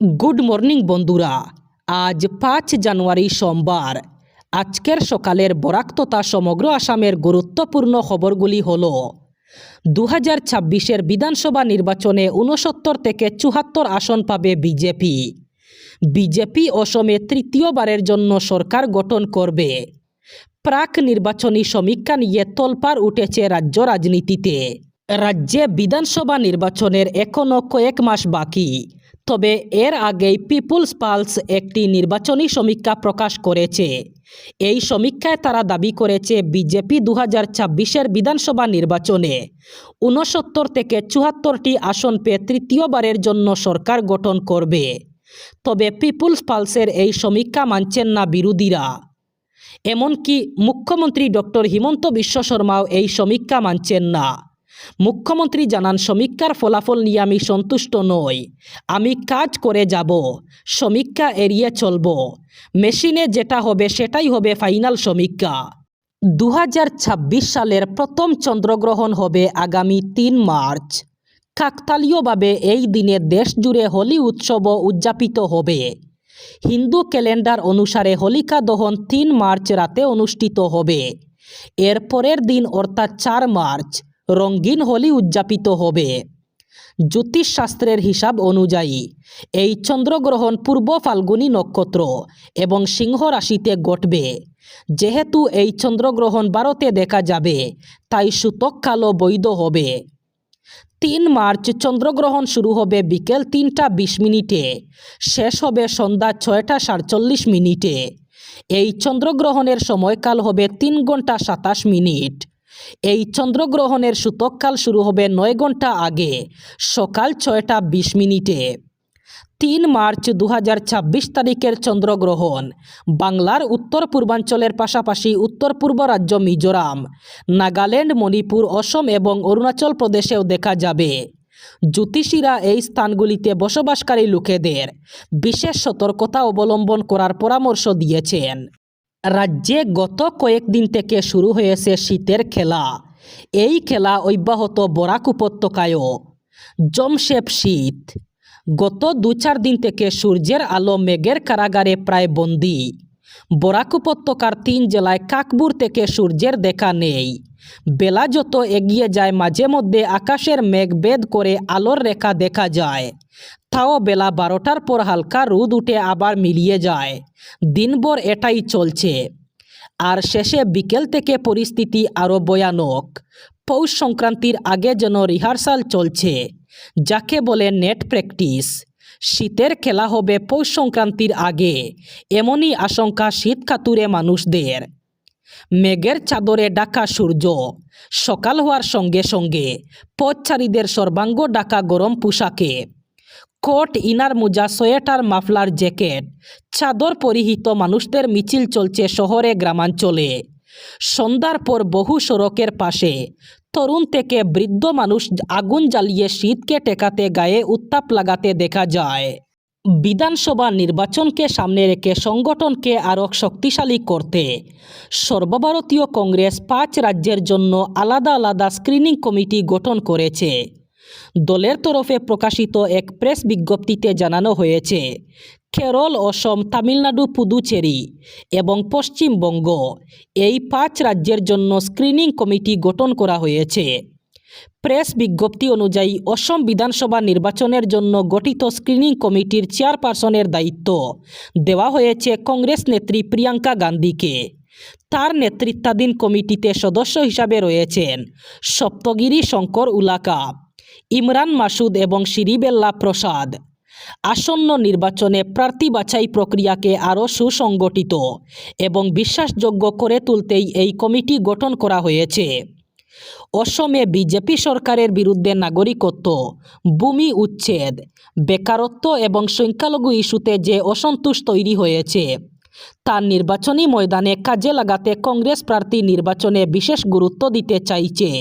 Good morning বন্ধুরা। আজ 5 জানুয়ারি সোমবার। আজকের সকালের বরাক তথা সমগ্র আসামের গুরুত্বপূর্ণ খবরগুলি হল 2026-এর বিধানসভা নির্বাচনে 69 থেকে 74 আসন পাবে বিজেপি। বিজেপি অসমে তৃতীয়বারের জন্য সরকার গঠন করবে। প্রাক নির্বাচনী সমীক্ষা নিয়ে তোলপাড় উঠেছে রাজ্য রাজনীতিতে। রাজ্যে বিধানসভা নির্বাচনের এখনও কয়েক মাস বাকি। তবে এর আগেই পিপুলস পালস একটি নির্বাচনী সমীক্ষা প্রকাশ করেছে। এই সমীক্ষায় তারা দাবি করেছে বিজেপি 2026-এর বিধানসভা নির্বাচনে 69 থেকে 74টি আসন পেয়ে তৃতীয়বারের জন্য সরকার গঠন করবে। তবে পিপুলস পালসের এই সমীক্ষা মানছেন না বিরোধীরা। এমনকি মুখ্যমন্ত্রী ডক্টর হিমন্ত বিশ্ব শর্মাও এই সমীক্ষা মানছেন না। মুখ্যমন্ত্রী জানান, সমীক্ষার ফলাফল নিয়ে আমি সন্তুষ্ট নই। আমি কাজ করে যাব, সমীক্ষা এড়িয়ে চলব। মেশিনে যেটা হবে সেটাই হবে ফাইনাল সমীক্ষা। 2026 সালের প্রথম চন্দ্রগ্রহণ হবে আগামী 3 মার্চ। কাকতালীয়ভাবে এই দিনে দেশ জুড়ে হোলি উৎসবও উদযাপিত হবে। হিন্দু ক্যালেন্ডার অনুসারে হোলিকা দহন 3 মার্চ রাতে অনুষ্ঠিত হবে। এর পরের দিন অর্থাৎ 4 মার্চ রঙিন হোলি উদযাপিত হবে। জ্যোতিষশাস্ত্রের হিসাব অনুযায়ী এই চন্দ্রগ্রহণ পূর্ব ফাল্গুনী নক্ষত্র এবং সিংহ রাশিতে ঘটবে। যেহেতু এই চন্দ্রগ্রহণ ভারতে দেখা যাবে, তাই সূতক কালো বৈধ হবে। 3 মার্চ চন্দ্রগ্রহণ শুরু হবে বিকেল 3টা 20 মিনিটে, শেষ হবে সন্ধ্যা 6টা 47 মিনিটে। এই চন্দ্রগ্রহণের সময়কাল হবে 3 ঘন্টা 27 মিনিট। এই চন্দ্রগ্রহণের সূতককাল শুরু হবে 9 ঘন্টা আগে, সকাল 6টা 20 মিনিটে। 3 মার্চ 2026 তারিখের চন্দ্রগ্রহণ বাংলার উত্তর পূর্বাঞ্চলের পাশাপাশি উত্তর পূর্ব রাজ্য মিজোরাম, নাগাল্যান্ড, মণিপুর, অসম এবং অরুণাচল প্রদেশেও দেখা যাবে। জ্যোতিষীরা এই স্থানগুলিতে বসবাসকারী লোকেদের বিশেষ সতর্কতা অবলম্বন করার পরামর্শ দিয়েছেন। রাজ্যে গত কয়েকদিন থেকে শুরু হয়েছে শীতের খেলা। এই খেলা অব্যাহত বরাক উপত্যকায়ও। জমশেপ শীত। গত 2-4 দিন থেকে সূর্যের আলো মেঘের কারাগারে প্রায় বন্দী। বরাক উপত্যকার 3 জেলায় কাকবুর থেকে সূর্যের দেখা নেই। বেলা যত এগিয়ে যায় মাঝে মধ্যে আকাশের মেঘ ভেদ করে আলোর রেখা দেখা যায়। তাও বেলা 12টার পর হালকা রোদ উঠে আবার মিলিয়ে যায়। দিনভর এটাই চলছে। আর শেষে বিকেল থেকে পরিস্থিতি আরও ভয়ানক। পৌষ সংক্রান্তির আগে যেন রিহার্সাল চলছে, যাকে বলে নেট প্র্যাকটিস। শীতের খেলা হবে পৌষ সংক্রান্তির আগে, এমনই আশঙ্কা শীত কাতুরে মানুষদের। মেঘের চাদরে ঢাকা সূর্য। সকাল হওয়ার সঙ্গে সঙ্গে পথচারীদের সর্বাঙ্গ ঢাকা গরম পোশাকে। কোট, ইনার, মোজা, সোয়েটার, মাফলার, জ্যাকেট, চাদর পরিহিত মানুষদের মিছিল চলছে শহরে গ্রামাঞ্চলে। সন্ধ্যার পর বহু সড়কের পাশে তরুণ থেকে বৃদ্ধ মানুষ আগুন জ্বালিয়ে শীতকে টেকাতে গায়ে উত্তাপ লাগাতে দেখা যায়। বিধানসভা নির্বাচনকে সামনে রেখে সংগঠনকে আরও শক্তিশালী করতে সর্বভারতীয় কংগ্রেস 5 রাজ্যের জন্য আলাদা আলাদা স্ক্রিনিং কমিটি গঠন করেছে। দলের তরফে প্রকাশিত এক প্রেস বিজ্ঞপ্তিতে জানানো হয়েছে, কেরল, অসম, তামিলনাড়ু, পুদুচেরি এবং পশ্চিমবঙ্গ এই 5 রাজ্যের জন্য স্ক্রিনিং কমিটি গঠন করা হয়েছে। প্রেস বিজ্ঞপ্তি অনুযায়ী অসম বিধানসভা নির্বাচনের জন্য গঠিত স্ক্রিনিং কমিটির চেয়ারপারসনের দায়িত্ব দেওয়া হয়েছে কংগ্রেস নেত্রী প্রিয়াঙ্কা গান্ধীকে। তার নেতৃত্বাধীন কমিটিতে সদস্য হিসাবে রয়েছেন সপ্তগিরি শঙ্কর উলাকা, ইমরান মাসুদ এবং শ্রীবেল্লা প্রসাদ। আসন্ন নির্বাচনে প্রার্থী বাছাই প্রক্রিয়াকে আরও সুসংগঠিত এবং বিশ্বাসযোগ্য করে তুলতেই এই কমিটি গঠন করা হয়েছে। অসমে বিজেপি সরকারের বিরুদ্ধে নাগরিকত্ব, ভূমি উচ্ছেদ, বেকারত্ব এবং সংখ্যালঘু ইস্যুতে যে অসন্তোষ তৈরি হয়েছে, তা নির্বাচনী ময়দানে কাজে লাগাতে কংগ্রেস প্রার্থী নির্বাচনে বিশেষ গুরুত্ব দিতে চাইছে।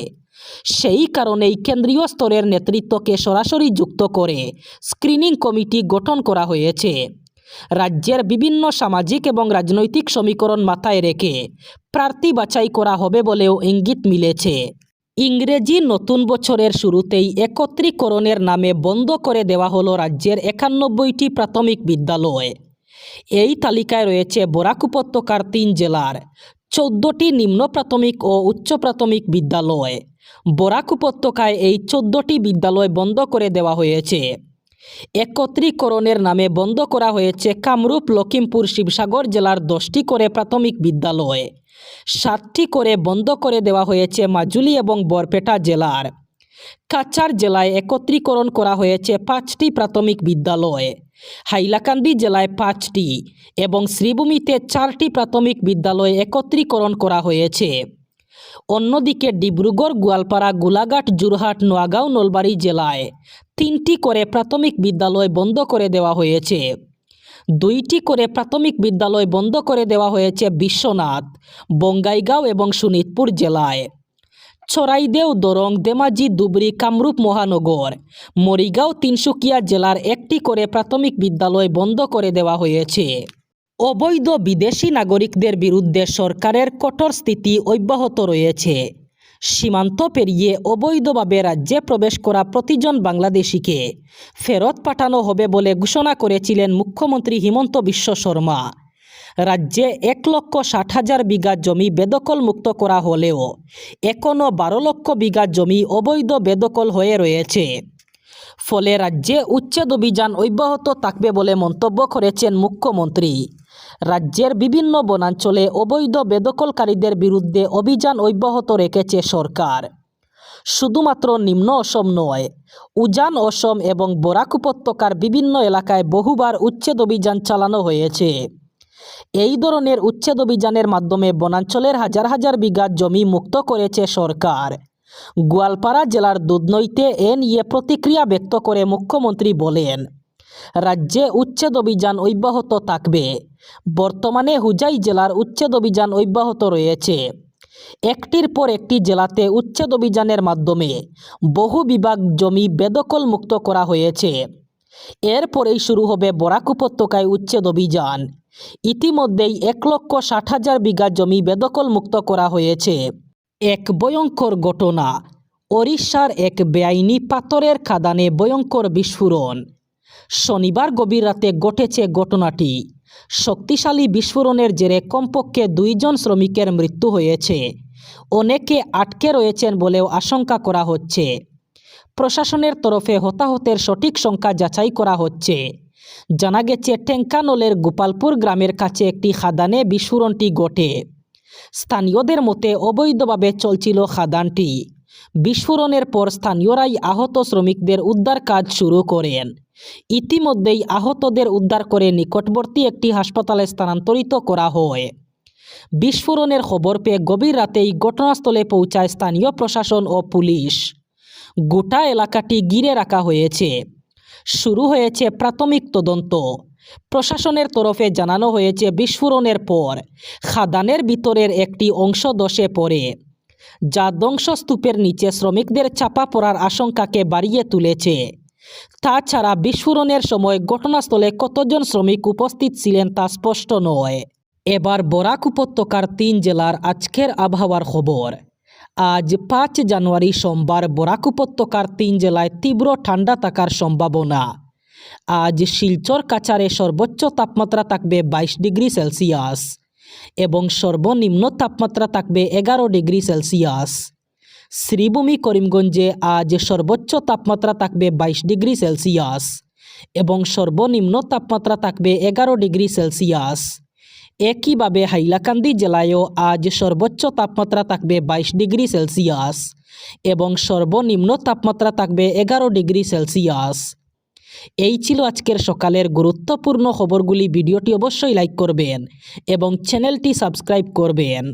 সেই কারণেই কেন্দ্রীয় স্তরের নেতৃত্বকে সরাসরি যুক্ত করে স্ক্রিনিং কমিটি গঠন করা হয়েছে। রাজ্যের বিভিন্ন সামাজিক এবং রাজনৈতিক সমীকরণ মাথায় রেখে প্রার্থী বাছাই করা হবে বলেও ইঙ্গিত মিলেছে। ইংরেজি নতুন বছরের শুরুতেই একত্রীকরণের নামে বন্ধ করে দেওয়া হলো রাজ্যের 91টি প্রাথমিক বিদ্যালয়। এই তালিকায় রয়েছে বরাক উপত্যকার 3 জেলার 14টি নিম্ন প্রাথমিক ও উচ্চ প্রাথমিক বিদ্যালয়। বরাক উপত্যকায় এই 14টি বিদ্যালয় বন্ধ করে দেওয়া হয়েছে। একত্রীকরণের নামে বন্ধ করা হয়েছে কামরূপ, লখিমপুর, শিবসাগর জেলার 10টি করে প্রাথমিক বিদ্যালয়। 7টি করে বন্ধ করে দেওয়া হয়েছে মাজুলি এবং বরপেটা জেলার। কাছাড় জেলায় একত্রীকরণ করা হয়েছে 5টি প্রাথমিক বিদ্যালয়। হাইলাকান্দি জেলায় 5টি এবং শ্রীভূমিতে 4টি প্রাথমিক বিদ্যালয় একত্রীকরণ করা হয়েছে। অন্যদিকে ডিব্রুগড়, গোয়ালপাড়া, গোলাঘাট, যোরহাট, নোয়াগাঁও, নলবাড়ি জেলায় 3টি করে প্রাথমিক বিদ্যালয় বন্ধ করে দেওয়া হয়েছে। 2টি করে প্রাথমিক বিদ্যালয় বন্ধ করে দেওয়া হয়েছে বিশ্বনাথ, বঙ্গাইগাঁও এবং শোনিতপুর জেলায়। চরাইদেও, দরং, ধেমাজি, ধুবড়ী, কামরূপ মহানগর, মরিগাঁও, তিনসুকিয়া জেলার 1টি করে প্রাথমিক বিদ্যালয় বন্ধ করে দেওয়া হয়েছে। অবৈধ বিদেশি নাগরিকদের বিরুদ্ধে সরকারের কঠোর স্থিতি অব্যাহত রয়েছে। সীমান্ত পেরিয়ে অবৈধভাবে রাজ্যে প্রবেশ করা প্রতিজন বাংলাদেশিকে ফেরত পাঠানো হবে বলে ঘোষণা করেছিলেন মুখ্যমন্ত্রী হিমন্ত বিশ্ব শর্মা। রাজ্যে 1,60,000 বিঘা জমি বেদখল মুক্ত করা হলেও এখনও 12 লক্ষ বিঘা জমি অবৈধ বেদখল হয়ে রয়েছে। ফলে রাজ্যে উচ্ছেদ অভিযান অব্যাহত থাকবে বলে মন্তব্য করেছেন মুখ্যমন্ত্রী। রাজ্যের বিভিন্ন বনাঞ্চলে অবৈধ বেদখলকারীদের বিরুদ্ধে অভিযান অব্যাহত রেখেছে সরকার। শুধুমাত্র নিম্ন অসম নয়, উজান অসম এবং বরাক উপত্যকার বিভিন্ন এলাকায় বহুবার উচ্ছেদ অভিযান চালানো হয়েছে। এই ধরনের উচ্ছেদ অভিযানের মাধ্যমে বনাঞ্চলের হাজার হাজার বিঘা জমি মুক্ত করেছে সরকার। গোয়ালপাড়া জেলার দুধনইতে এ নিয়ে প্রতিক্রিয়া ব্যক্ত করে মুখ্যমন্ত্রী বলেন, রাজ্যে উচ্ছেদ অভিযান অব্যাহত থাকবে। বর্তমানে হুজাই জেলার উচ্ছেদ অভিযান অব্যাহত রয়েছে। একটির পর একটি জেলাতে উচ্ছেদ অভিযানের মাধ্যমে বহু বিভাগ জমি বেদখল মুক্ত করা হয়েছে। এরপরেই শুরু হবে বরাক উপত্যকায় উচ্ছেদ অভিযান। ইতিমধ্যেই 1,60,000 বিঘা জমি বেদখল মুক্ত করা হয়েছে। এক ভয়ঙ্কর ঘটনা, ওড়িশার এক বেআইনি পাথরের খাদানে ভয়ঙ্কর বিস্ফোরণ। শনিবার গভীর রাতে ঘটেছে ঘটনাটি। শক্তিশালী বিস্ফোরণের জেরে কমপক্ষে 2 জন শ্রমিকের মৃত্যু হয়েছে। অনেকে আটকে রয়েছেন বলেও আশঙ্কা করা হচ্ছে। প্রশাসনের তরফে হতাহতের সঠিক সংখ্যা যাচাই করা হচ্ছে। জানা গেছে, টেঙ্কানলের গোপালপুর গ্রামের কাছে একটি খাদানে বিস্ফোরণটি ঘটে। স্থানীয়দের মতে অবৈধভাবে চলছিল খাদানটি। বিস্ফোরণের পর স্থানীয়রাই আহত শ্রমিকদের উদ্ধার কাজ শুরু করেন। ইতিমধ্যেই আহতদের উদ্ধার করে নিকটবর্তী একটি হাসপাতালে স্থানান্তরিত করা হয়। বিস্ফোরণের খবর পেয়ে গভীর রাতেই ঘটনাস্থলে পৌঁছায় স্থানীয় প্রশাসন ও পুলিশ। গোটা এলাকাটি ঘিরে রাখা হয়েছে। শুরু হয়েছে প্রাথমিক তদন্ত। প্রশাসনের তরফে জানানো হয়েছে, বিস্ফোরণের পর খাদানের ভিতরের একটি অংশ ধসে পড়ে, যা ধ্বংসস্তূপের নিচে শ্রমিকদের চাপা পড়ার আশঙ্কাকে বাড়িয়ে তুলেছে। তাছাড়া বিস্ফোরণের সময় ঘটনাস্থলে কতজন শ্রমিক উপস্থিত ছিলেন তা স্পষ্ট নয়। এবার বরাক উপত্যকার 3 জেলার আজকের আবহাওয়ার খবর। আজ 5 জানুয়ারি সোমবার বরাক উপত্যকার 3 জেলায় তীব্র ঠান্ডা থাকার সম্ভাবনা। আজ শিলচর, কাছাড়ে সর্বোচ্চ তাপমাত্রা থাকবে 22 ডিগ্রি সেলসিয়াস এবং সর্বনিম্ন তাপমাত্রা থাকবে 11 ডিগ্রি সেলসিয়াস। শ্রীভূমি, করিমগঞ্জে আজ সর্বোচ্চ তাপমাত্রা থাকবে 22 ডিগ্রি সেলসিয়াস এবং সর্বনিম্ন তাপমাত্রা থাকবে 11 ডিগ্রি সেলসিয়াস। একইভাবে হাইলাকান্দি জেলায়ও আজ সর্বোচ্চ তাপমাত্রা থাকবে 22 ডিগ্রি সেলসিয়াস এবং সর্বনিম্ন তাপমাত্রা থাকবে 11 ডিগ্রি সেলসিয়াস। এই ছিল আজকের সকালের গুরুত্বপূর্ণ খবরগুলি। ভিডিওটি অবশ্যই লাইক করবেন এবং চ্যানেলটি সাবস্ক্রাইব করবেন।